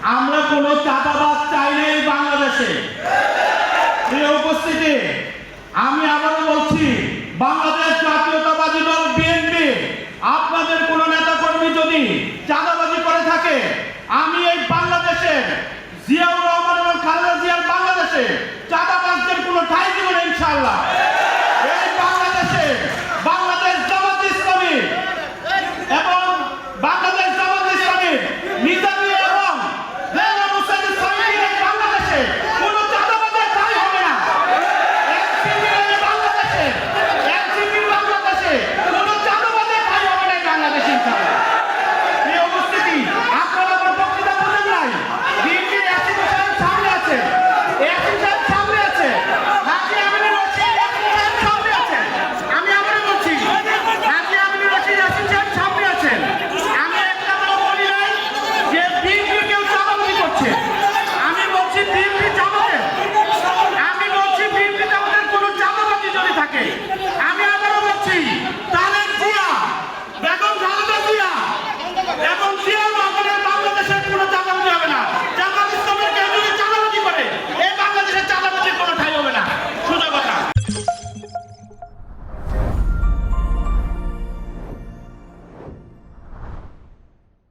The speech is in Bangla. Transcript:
আমরা কোনো চাঁদাবাজ চাই না এই বাংলাদেশে। এই উপস্থিতি আমি আবারও বলছি, বাংলাদেশ জাতীয়তাবাদী দল বিএনপি আপনাদের কোন নেতা কর্মী যদি চাঁদাবাজি করে থাকে, আমি এই বাংলাদেশের জিয়াউর রহমান এবং খালেদা জিয়ার বাংলাদেশে চাঁদাবাজদের কোনো ঠাঁই দেব না ইনশাআল্লাহ।